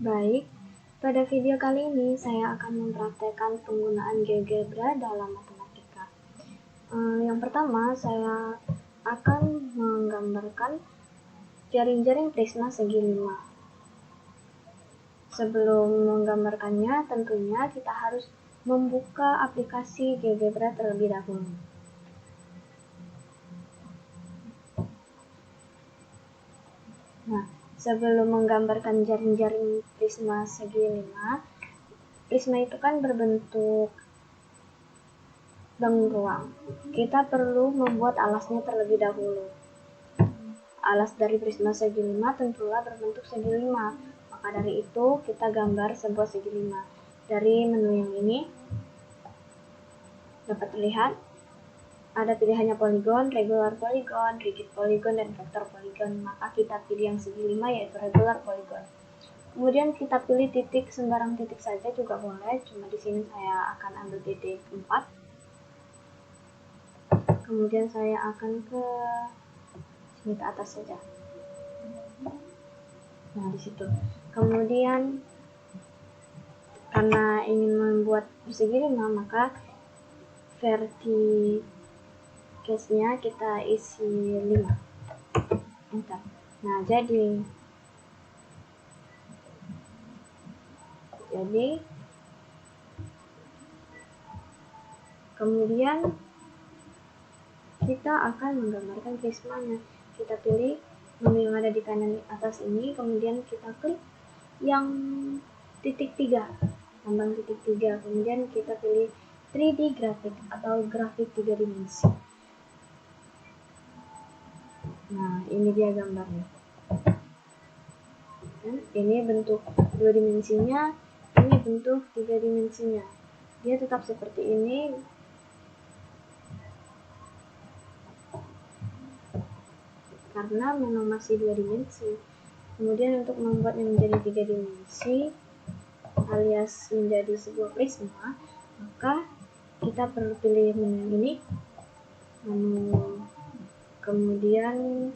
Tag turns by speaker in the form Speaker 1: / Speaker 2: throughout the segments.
Speaker 1: Baik, pada video kali ini saya akan mempraktekkan penggunaan GeoGebra dalam matematika. Yang pertama, saya akan menggambarkan jaring-jaring prisma segi 5. Sebelum menggambarkannya, tentunya kita harus membuka aplikasi GeoGebra terlebih dahulu. Nah, sebelum menggambarkan jaring-jaring prisma segi 5, prisma itu kan berbentuk ruang. Kita perlu membuat alasnya terlebih dahulu. Alas dari prisma segi 5 tentulah berbentuk segi 5. Maka dari itu kita gambar sebuah segi 5. Dari menu yang ini dapat terlihat ada pilihannya poligon, regular poligon, rigid poligon, dan vektor poligon. Maka kita pilih yang segi 5 yaitu regular poligon. Kemudian kita pilih titik, sembarang titik saja juga boleh. Cuma di sini saya akan ambil titik 4. Kemudian saya akan ke sini ke atas saja. Nah, di situ. Kemudian karena ingin membuat persegi 5, maka verticasnya kita isi 5. Enter. Nah, jadi kemudian kita akan menggambarkan prismanya. Kita pilih menu yang ada di kanan atas ini, kemudian kita klik yang titik 3, tambang titik 3, kemudian kita pilih 3D grafik atau grafik 3 dimensi. Nah, ini dia gambarnya. Ini bentuk 2 dimensinya, ini bentuk 3 dimensinya. Dia tetap seperti ini. Karena memang masih 2 dimensi. Kemudian untuk membuatnya menjadi 3 dimensi alias menjadi sebuah prisma, maka kita perlu pilih menu ini, kemudian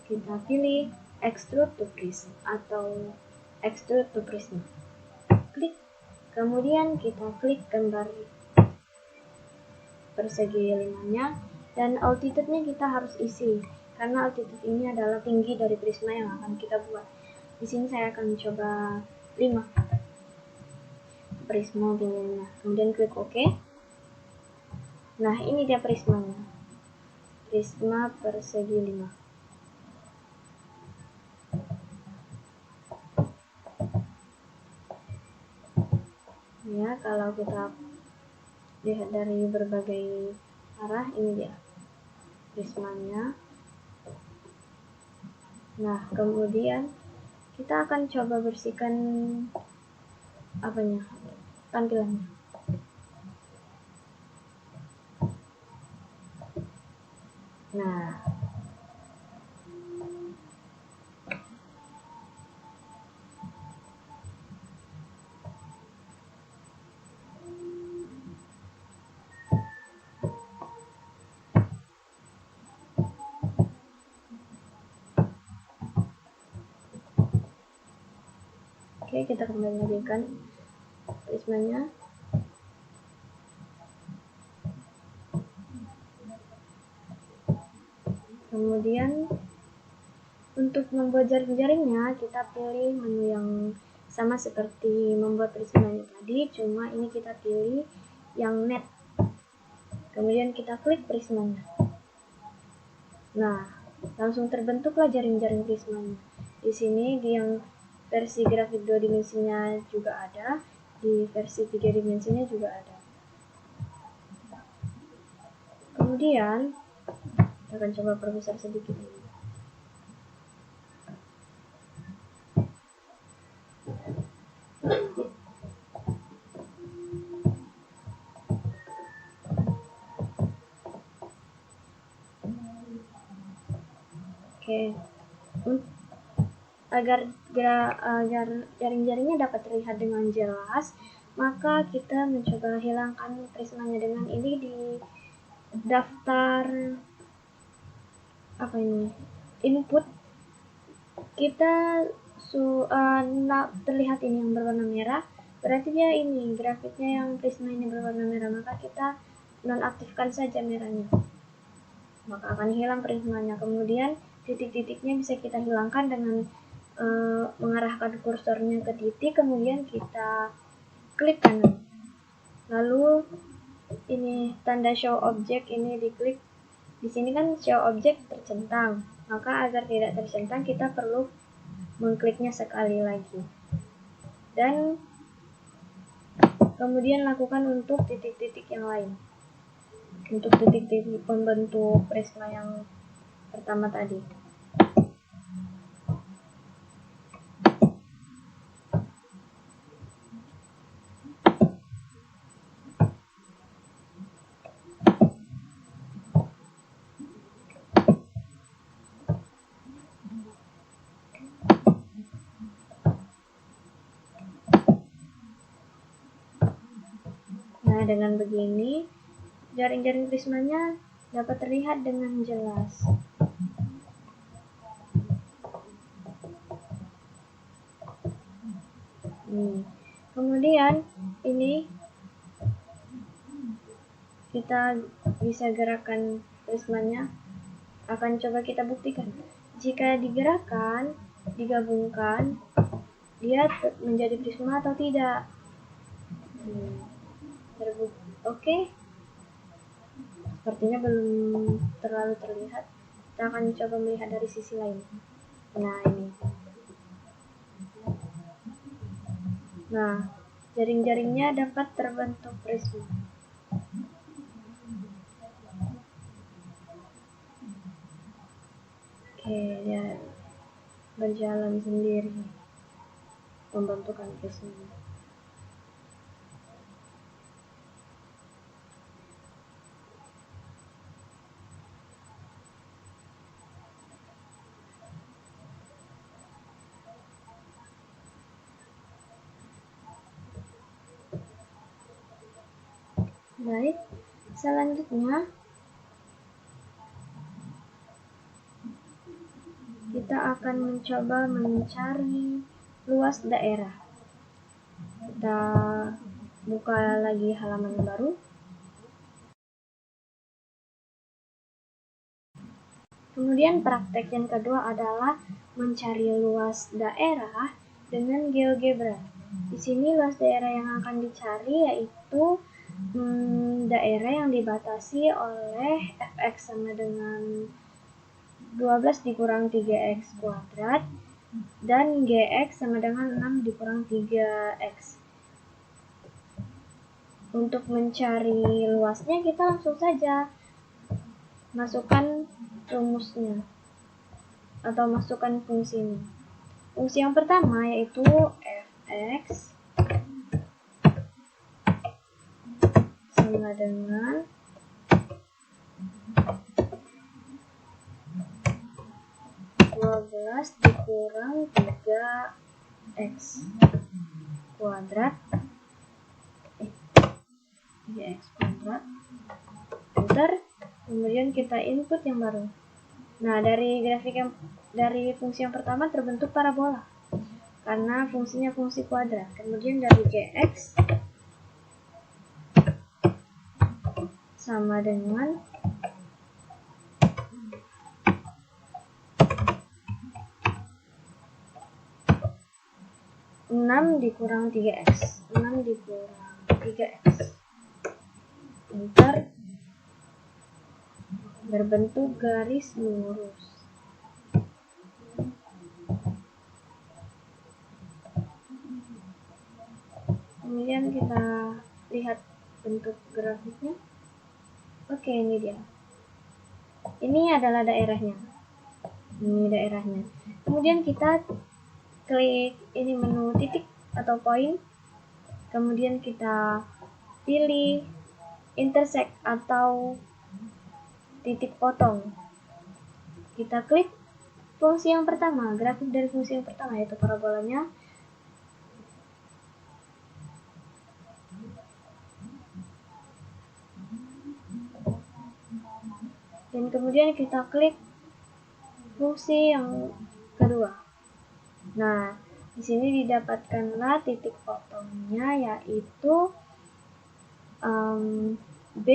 Speaker 1: kita pilih extrude to prism atau extrude to prism. Klik, kemudian kita klik gambar persegi 5-nya, dan altitude-nya kita harus isi. Karena altitude ini adalah tinggi dari prisma yang akan kita buat. Di sini saya akan coba 5. Prisma tingginya. Kemudian klik OK. Nah, ini dia prismanya. Prisma persegi 5. Ya, kalau kita lihat dari berbagai arah, ini dia prismanya. Nah, kemudian kita akan coba bersihkan tampilannya. Nah, oke, kita kembali lagi prismanya. Kemudian untuk membuat jaring-jaringnya, kita pilih menu yang sama seperti membuat prismanya tadi, cuma ini kita pilih yang net. Kemudian kita klik prismanya. Nah, langsung terbentuklah jaring-jaring prismanya. Di sini di yang versi grafik 2 dimensinya juga ada, di versi 3 dimensinya juga ada. Kemudian kita akan coba perbesar sedikit ini. Oke. Agar jaring-jaringnya dapat terlihat dengan jelas, maka kita mencoba hilangkan prismanya dengan ini di daftar input. Kita terlihat ini yang berwarna merah, berarti dia ini grafiknya yang prisma ini berwarna merah, maka kita nonaktifkan saja merahnya, maka akan hilang prismanya. Kemudian titik-titiknya bisa kita hilangkan dengan mengarahkan kursornya ke titik, kemudian kita klik kanan, lalu ini tanda show object ini diklik. Di sini kan show object tercentang, maka agar tidak tercentang kita perlu mengkliknya sekali lagi, dan kemudian lakukan untuk titik-titik yang lain, untuk titik-titik pembentuk prisma yang pertama tadi. Nah, dengan begini jaring-jaring prismanya dapat terlihat dengan jelas. Kemudian ini kita bisa gerakkan prismanya. Akan coba kita buktikan. Jika digerakkan, digabungkan, dia menjadi prisma atau tidak. Oke. Sepertinya belum terlalu terlihat. Kita akan coba melihat dari sisi lain. Nah, ini. Nah, jaring-jaringnya dapat terbentuk prisma. Oke, ya berjalan sendiri pembentukan prisma. Baik, selanjutnya kita akan mencoba mencari luas daerah. Kita buka lagi halaman baru. Kemudian praktek yang kedua adalah mencari luas daerah dengan GeoGebra. Di sini luas daerah yang akan dicari yaitu daerah yang dibatasi oleh fx sama dengan 12 dikurang 3x kuadrat dan gx sama dengan 6 dikurang 3x. Untuk mencari luasnya kita langsung saja masukkan rumusnya atau masukkan fungsinya. Fungsi yang pertama yaitu fx sama dengan 12 dikurang 3x kuadrat 3x kuadrat, enter. Kemudian kita input yang baru. Nah, dari fungsi yang pertama terbentuk parabola karena fungsinya fungsi kuadrat. Kemudian dari gx sama dengan 6 dikurang 3x. 6 dikurang 3x. Enter. Berbentuk garis lurus. Kemudian kita lihat bentuk grafiknya. Oke, ini dia. Ini adalah daerahnya. Ini daerahnya. Kemudian kita klik ini menu titik atau poin, kemudian kita pilih intersect atau titik potong. Kita klik fungsi yang pertama, grafik dari fungsi yang pertama yaitu parabolanya. Dan kemudian kita klik fungsi yang kedua. Nah, di sini didapatkanlah titik potongnya, yaitu B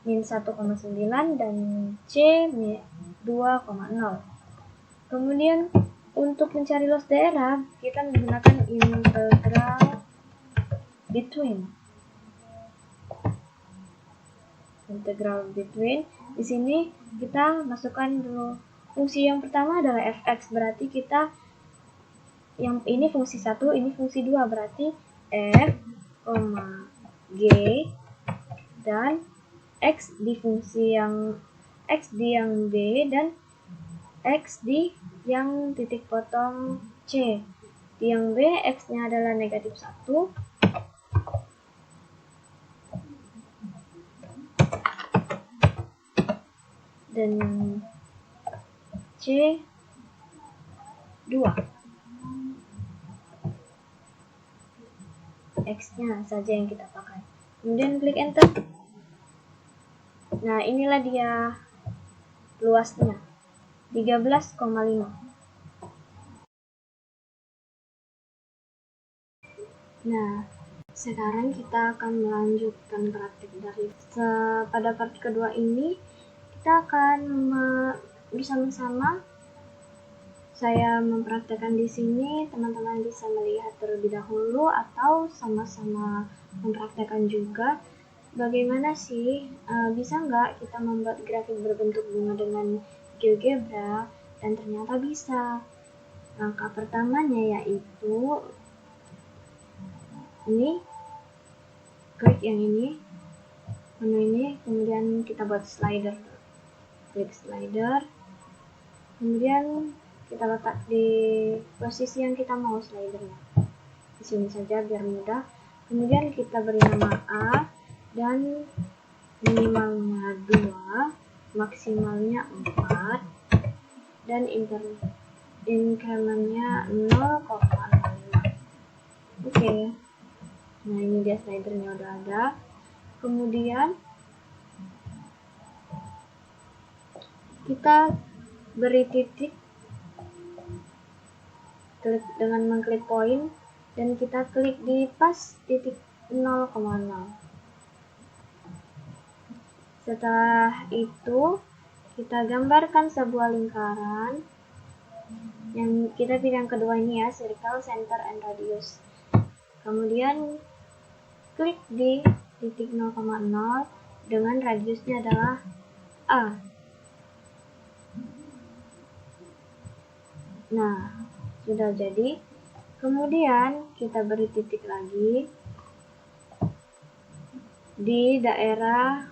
Speaker 1: min 1,9 dan C 2,0. Kemudian untuk mencari loss daerah, kita menggunakan integral between. Di sini kita masukkan dulu fungsi yang pertama adalah fx, berarti kita yang ini fungsi 1, ini fungsi 2, berarti f, g dan x di fungsi yang x di yang B dan x di yang titik potong C. Di yang B, x-nya adalah negatif 1. Dan C 2. X-nya saja yang kita pakai. Kemudian klik enter. Nah, inilah dia luasnya, 13,5. Nah, sekarang kita akan melanjutkan praktik dari pada part kedua ini. Kita akan bersama-sama, saya mempraktekkan di sini, teman-teman bisa melihat terlebih dahulu atau sama-sama mempraktekkan juga. Bagaimana sih, bisa nggak kita membuat grafik berbentuk bunga dengan GeoGebra? Dan ternyata bisa. Langkah pertamanya yaitu ini, klik yang ini, menu ini, kemudian kita buat slider. Klik slider, kemudian kita letak di posisi yang kita mau slidernya. Di sini saja biar mudah. Kemudian kita beri nama A dan minimalnya 2, maksimalnya 4, dan incrementnya 0,5. Oke. Nah, ini dia slidernya udah ada. Kemudian kita beri titik dengan mengklik poin dan kita klik di pas titik 0,0. Setelah itu kita gambarkan sebuah lingkaran yang kita pilih yang kedua ini ya, circle, center, and radius. Kemudian klik di titik 0,0 dengan radiusnya adalah A. Nah, sudah jadi. Kemudian kita beri titik lagi di daerah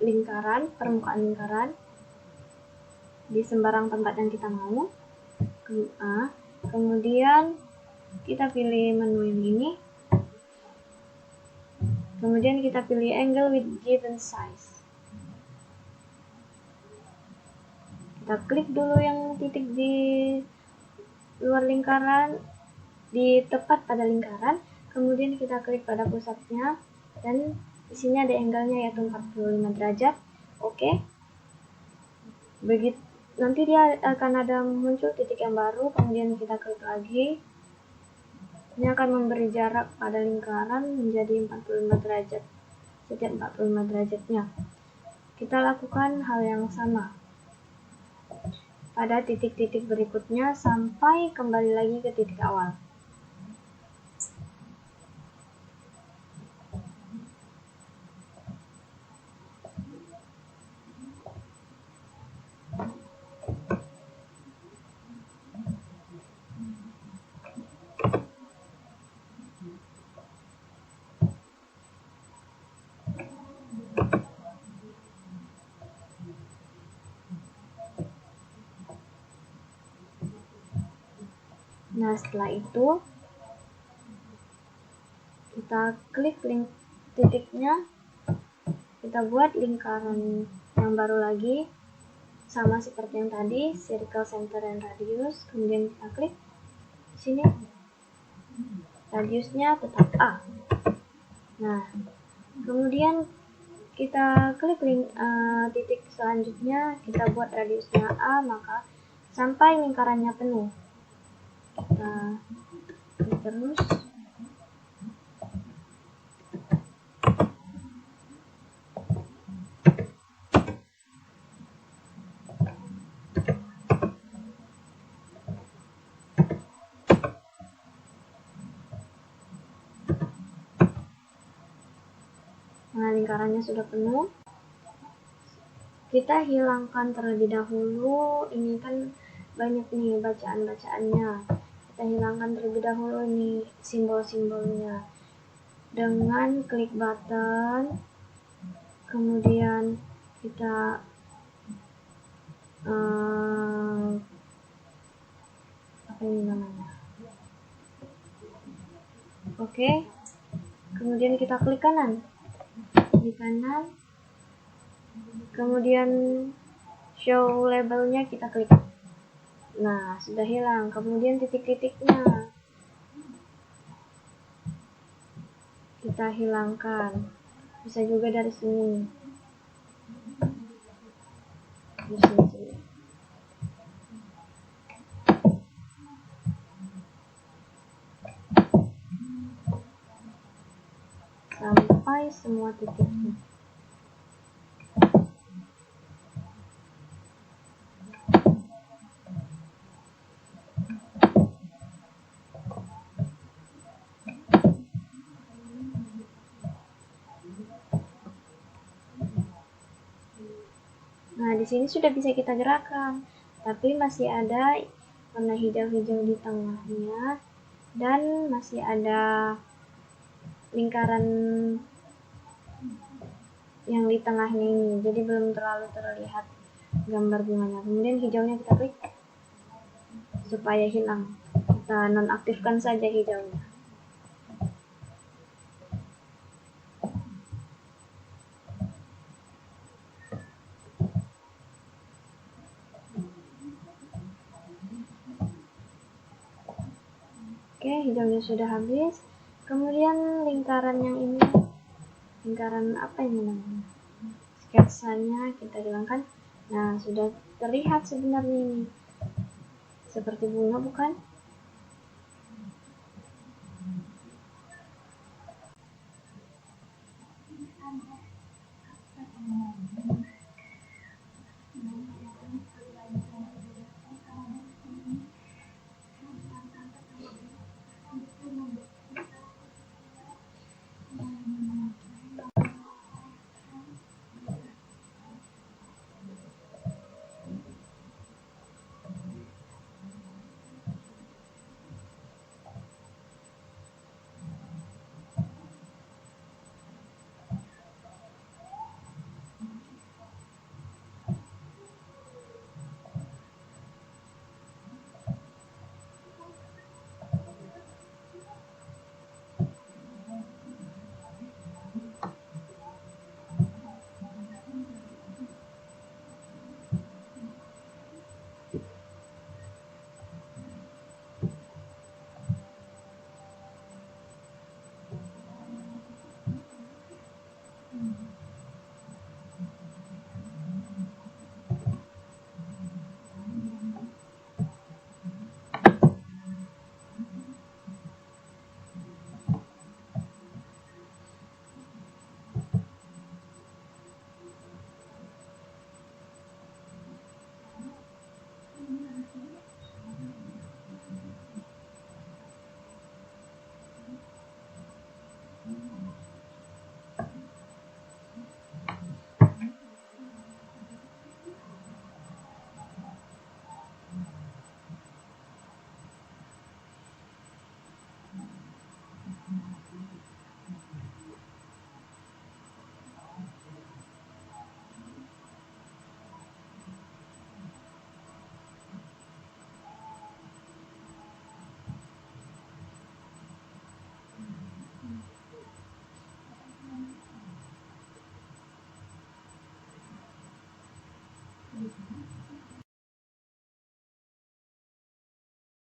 Speaker 1: lingkaran, permukaan lingkaran, di sembarang tempat yang kita mau. Kemudian kita pilih menu yang ini. Kemudian kita pilih angle with given size. Kita klik dulu yang titik di luar lingkaran, di tepat pada lingkaran, kemudian kita klik pada pusatnya, dan di sini ada angle-nya yaitu 45 derajat. Oke. Begitu nanti dia akan ada muncul titik yang baru, kemudian kita klik lagi. Ini akan memberi jarak pada lingkaran menjadi 45 derajat. Setiap 45 derajatnya. Kita lakukan hal yang sama pada titik-titik berikutnya sampai kembali lagi ke titik awal. Nah, setelah itu kita klik link titiknya, kita buat lingkaran yang baru lagi, sama seperti yang tadi, circle, center, dan radius. Kemudian kita klik di sini, radiusnya tetap A. Nah, kemudian kita klik titik selanjutnya, kita buat radiusnya A, maka sampai lingkarannya penuh. Kita klik terus. Nah, lingkarannya sudah penuh. Kita hilangkan terlebih dahulu. Ini kan banyak nih bacaan-bacaannya. Kita hilangkan terlebih dahulu nih simbol-simbolnya dengan klik button. Kemudian kita apa ini namanya? Oke. Kemudian kita klik kanan. Di kanan, kemudian show labelnya kita klik. Nah, sudah hilang. Kemudian titik-titiknya kita hilangkan. Bisa juga dari sini. Di sini. Sampai semua titiknya. Nah, di sini sudah bisa kita gerakkan, tapi masih ada warna hijau-hijau di tengahnya dan masih ada lingkaran yang di tengahnya ini, jadi belum terlalu terlihat gambar bunganya. Kemudian hijaunya kita klik supaya hilang. Kita nonaktifkan saja hijaunya. Oke, hijaunya sudah habis. Kemudian lingkaran yang ini, lingkaran apa ini namanya? Sketsanya kita hilangkan. Nah, sudah terlihat sebenarnya ini. Seperti bunga, bukan?